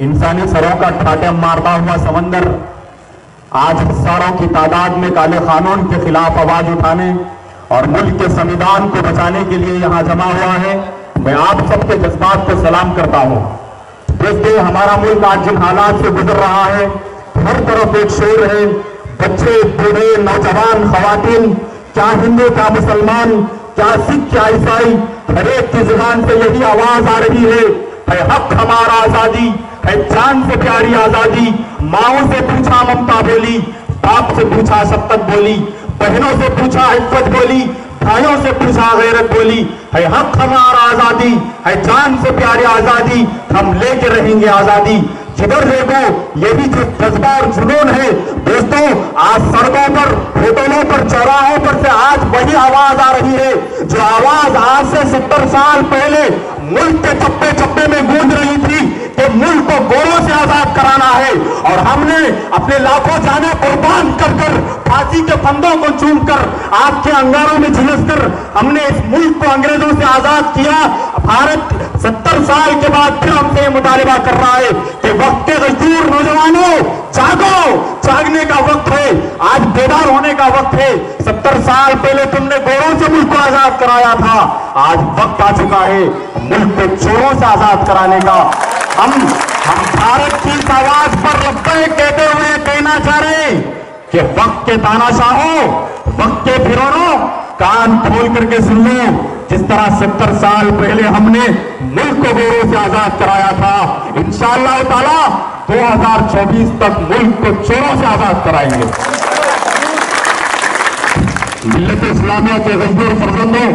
इंसानी सरों का ठाटे मारता हुआ समंदर आज हजारों की तादाद में काले कानून के खिलाफ आवाज उठाने और मुल्क के संविधान को बचाने के लिए यहां जमा हुआ है। मैं आप सबके जज्बात को सलाम करता हूं। दोस्तों, हमारा मुल्क आज जिन हालात से गुजर रहा है, हर तरफ एक शोर है। बच्चे, बूढ़े, नौजवान, खवातीन, क्या हिंदू, क्या मुसलमान, क्या सिख, क्या ईसाई, हर एक की जुबान से यही आवाज आ रही है हक हमारा आजादी है, जान से प्यारी आजादी। माओ से पूछा ममता बोली, बाप से पूछा शफकत बोली, बहनों से पूछा इज्जत बोली, भाइयों से पूछा गैरत बोली। है हक हमारा आजादी है, जान से प्यारी आजादी, हम लेके रहेंगे आजादी। जिधर देखो यही जो जज्बा और जुनून है दोस्तों, आज सड़कों पर, होटलों पर, चौराहों पर से आज वही आवाज आ रही है जो आवाज आज से 70 साल पहले मुल्क के चप्पे चप्पे में गूंज रही थी कि मुल्क को गोरों से आजाद कराना है। और हमने अपने लाखों जाने कुर्बान कर कर, फांसी के फंदों को चूमकर, आग के अंगारों में झुलसकर हमने इस मुल्क को अंग्रेजों से आजाद किया। भारत 70 साल के बाद फिर हमसे मुतालिबा कर रहा है कि वक्त के मजदूर नौजवानों, जागो, जागने का वक्त है, आज बेदार होने का वक्त है। 70 साल पहले तुमने गोरों से मुल्क को आजाद कराया था, आज वक्त आ चुका है मुल्क को चोरों से आजाद कराने का। हम भारत की इस आवाज पर लब्बैक कहते हुए कहना चाह रहे हैं कि वक्त के तानाशाहों, वक्त के फिरौनों, कान खोल करके सुन लो। जिस तरह 70 साल पहले हमने मुल्क को गोरों से आजाद कराया था, इंशाअल्लाह ताला 2024 तक मुल्क को चोरों से आजाद कराएंगे। मिल्लत इस्लामिया के मजदूर फर्जंदों,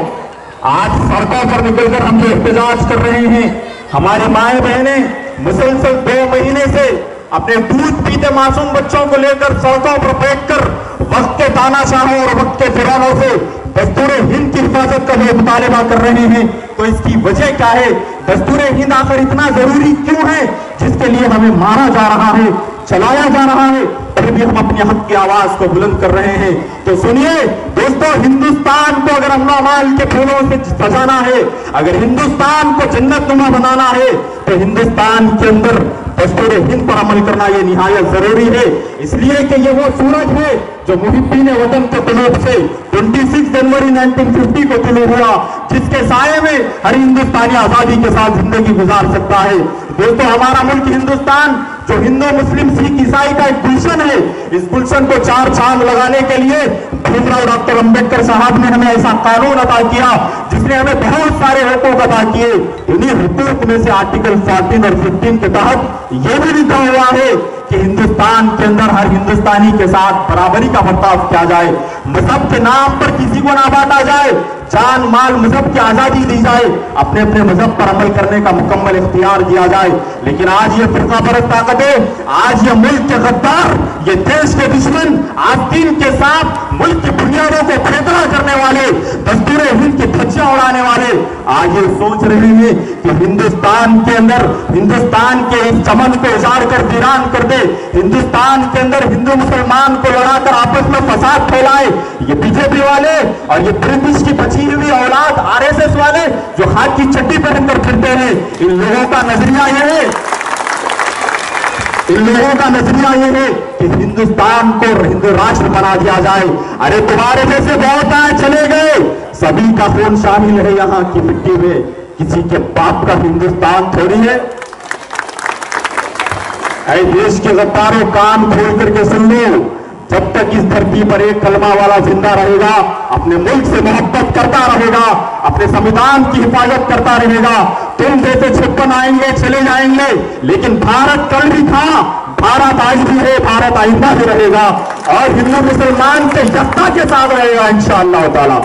आज सड़कों पर निकलकर हम जो एहतजाज कर रहे हैं, हमारी माएं बहनें मुसलसल 2 महीने से अपने दूध पीते मासूम बच्चों को लेकर सड़कों पर बैठकर वक्त के तानाशाहों और वक्त के फिरौनों से दस्तूरे हिंद की हिफाजत का जो मुतालिबा कर रहे हैं, तो इसकी वजह क्या है? दस्तूरे हिंद आखिर इतना जरूरी क्यों है जिसके लिए हमें मारा जा रहा है, चलाया जा रहा है, फिर भी हम अपने हक की आवाज को बुलंद कर रहे हैं? तो सुनिए दोस्तों, हिंदुस्तान को अगर अमन अमाल के फूलों से सजाना है, अगर हिंदुस्तान को जन्नतनुमा बनाना है, तो हिंदुस्तान के अंदर दस्तूरे हिंद पर अमल करना यह निहायत जरूरी है। इसलिए कि ये वो सूरज है जो मुहिब्बीन वतन के तुलूब से 26 जनवरी 1950 को तुलू हुआ, जिसके साये में हर हिंदुस्तानी आजादी के साथ जिंदगी गुजार सकता है। दोस्तों, हमारा मुल्क हिंदुस्तान जो हिंदू, मुस्लिम, सिख, ईसाई का एक गुलशन है, इस गुलशन को 4 चांद लगाने के लिए भीमराव डॉक्टर अंबेडकर साहब ने हमें ऐसा कानून अता किया जिसने हमें बहुत सारे हुकूक अता किए। इन्हीं हुकूक में से आर्टिकल 14 और 15 के तहत यह भी लिखा हुआ है कि हिंदुस्तान के अंदर हर हिंदुस्तानी के साथ बराबरी का बर्ताव किया जाए, मजहब के नाम पर किसी को ना बांटा जाए, जान माल मजहब की आजादी दी जाए, अपने अपने मजहब पर अमल करने का मुकम्मल इख्तियार दिया जाए। लेकिन आज ये फिरका परस्त ताकतें, आज ये मुल्क के गद्दार, ये देश के दुश्मन, आस्तीन के साथ मुल्क की बुनियादों को खोखला करने वाले, दस्तूरे हिंद की धज्जियां उड़ाने वाले आज ये सोच रहे हैं कि हिंदुस्तान के अंदर, हिंदुस्तान के इस चमन को उजाड़ कर वीरान कर दे, हिंदुस्तान के अंदर हिंदू मुसलमान को लड़ाकर आपस में फसाद फैलाए। ये बीजेपी वाले और ये ब्रिटिश की बची हुई औलाद आरएसएस वाले जो हाथ की चड्डी पहनकर फिरते हैं, इन लोगों का नजरिया यह है, इन लोगों का नजरिया यह है कि हिंदुस्तान को हिंदू राष्ट्र बना दिया जाए। अरे तुम्हारे जैसे बहुत आए चले गए, सभी का खून शामिल है यहाँ की मिट्टी में, किसी के बाप का हिंदुस्तान थोड़ी है। ऐ देश के गद्दारों, कान खोल करके सुन लो, जब तक इस धरती पर एक कलमा वाला जिंदा रहेगा, अपने मुल्क से मोहब्बत करता रहेगा, अपने संविधान की हिफाजत करता रहेगा, तुम जैसे 56 आएंगे चले जाएंगे, लेकिन भारत कल भी था, भारत आज भी है, भारत आइंदा भी रहेगा और हिंदू मुसलमान से यकता के साथ रहेगा इंशाअल्लाह ताला।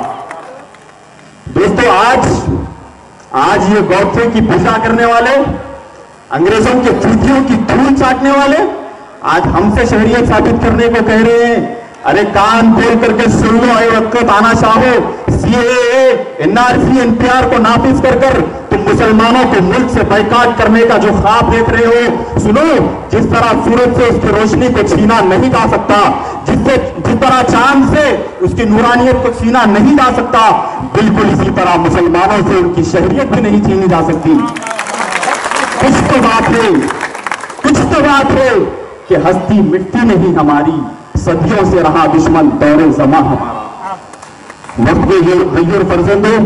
दोस्तों, आज ये गौथे की पूजा करने वाले, अंग्रेजों के चूतियों की धूल चाटने वाले आज हमसे शहरियत साबित करने को कह रहे हैं। अरे कान खोल करके सुन लो, वक्त तानाशाहो, सीएए, एनआरसी, एनपीआर को नाफिज कर कर तुम मुसलमानों को मुल्क से बाइकाट करने का जो ख्वाब देख रहे हो, सुनो, जिस तरह सूरज से उसकी रोशनी को छीना नहीं जा सकता, जिस तरह चांद से उसकी नूरानियत को छीना नहीं जा सकता, बिल्कुल इसी तरह मुसलमानों से उनकी शहरियत भी नहीं छीनी जा सकती। कुछ तो बात है, तो बात है कि हस्ती मिट्टी नहीं हमारी, सदियों से रहा दुश्मन दौरे जमा हमारा। वक्त गयूर फर्जंदों,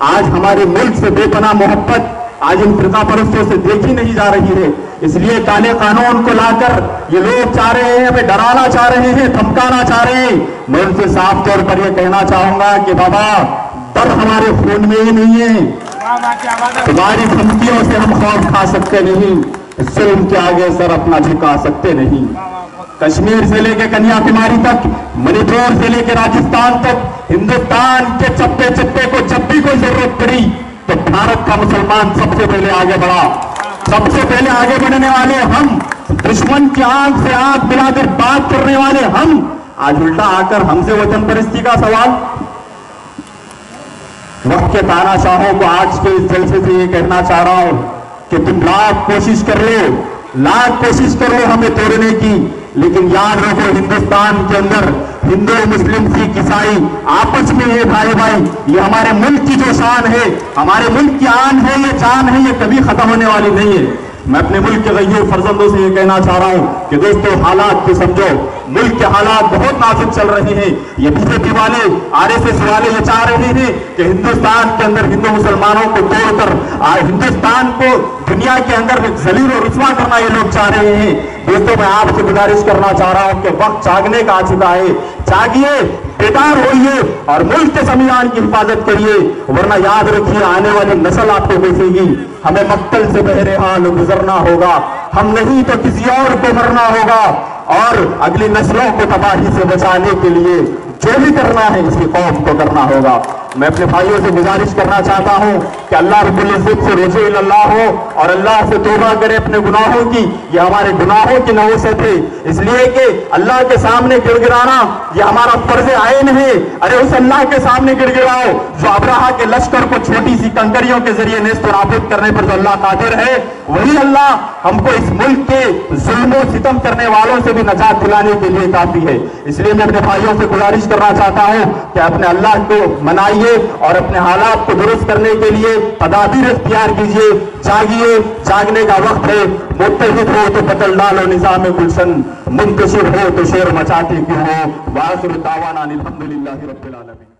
आज हमारे मुल्क से बेपनाह मोहब्बत आज इन फिरका परस्तों से देखी नहीं जा रही है। इसलिए काले कानून को लाकर ये लोग चाह रहे हैं, हमें डराना चाह रहे हैं, धमकाना चाह रहे हैं। मैं उनसे साफ तौर पर यह कहना चाहूंगा कि बाबा, डर हमारे खून में ही नहीं है। तुम्हारी धमकियों से हम खौफ खा सकते नहीं, जुल्म के आगे सर अपना झुका सकते नहीं। कश्मीर से लेकर कन्याकुमारी तक, मणिपुर से लेकर राजस्थान तक, हिंदुस्तान के चप्पे चप्पे को जब भी कोई जरूरत पड़ी तो भारत का मुसलमान सबसे पहले आगे बढ़ा। सबसे पहले आगे बढ़ने वाले हम, दुश्मन की आंख से आंख मिलाकर बात करने वाले हम, आज उल्टा आकर हमसे वतन परस्ती का सवाल। वक्त के तानाशाहों को आज के इस जलसे से ये कहना चाह रहा हूं कि तुम लाख कोशिश कर लो हमें तोड़ने की, लेकिन याद रखो हिंदुस्तान के अंदर हिंदू मुस्लिम सिख ईसाई आपस में है भाई भाई। ये हमारे मुल्क की जो शान है, हमारे मुल्क की आन है, ये जान है, ये कभी खत्म होने वाली नहीं है। मैं अपने मुल्क के गयूर फर्जंदों से ये कहना चाह रहा हूं कि दोस्तों, हालात को समझो। मुल्क के हालात बहुत नाजुक चल रहे हैं। ये बीजेपी वाले, आरएसएस वाले ये चाह रहे हैं कि हिंदुस्तान के अंदर हिंदू मुसलमानों को तोड़कर हिंदुस्तान को दुनिया के अंदर जलील और रुस्वा करना ये लोग चाह रहे हैं। दोस्तों, मैं आपसे गुजारिश करना चाह रहा हूं कि वक्त जागने का आ चुका है। जागिए, बेदार होइए और मुल्क के संविधान की हिफाजत करिए, वरना याद रखिए आने वाली नस्ल आपको बेचेगी। हमें मक्तल से बहरे हाल गुजरना होगा, हम नहीं तो किसी और को मरना होगा, और अगली नस्लों को तबाही से बचाने के लिए जो भी करना है इसकी कौम को करना होगा। मैं अपने भाइयों से गुजारिश करना चाहता हूं कि अल्लाह रब्बुल इज्जत से रुजू इल्लाह हो और अल्लाह से तौबा करे अपने गुनाहों की। ये हमारे गुनाहों की नौसत है, इसलिए कि अल्लाह के सामने गिड़गिड़ाना ये हमारा फर्ज आइन है। अरे उस अल्लाह के सामने गिड़गिड़ाओ जो अब्राहा के लश्कर को छोटी सी कंकरियों के जरिए नेस्त नाबूद करने पर जो अल्लाह कादिर है, वही अल्लाह हमको इस मुल्क के जुल्म सितम करने वालों से भी नजात दिलाने के लिए काफी है। इसलिए मैं अपने भाइयों से गुजारिश करना चाहता हूं कि अपने अल्लाह को मनाइए और अपने हालात को दुरुस्त करने के लिए तदाबीर इख्तियार कीजिए। जागिए, जागने का वक्त है। मुत्तहिद हो तो बदल डालो निजाम गुलशन, मुंतशिर हो तो शेर मचाते क्यों हो। वाखिर दावाना अनिल हम्दुलिल्लाहि रब्बिल आलमीन।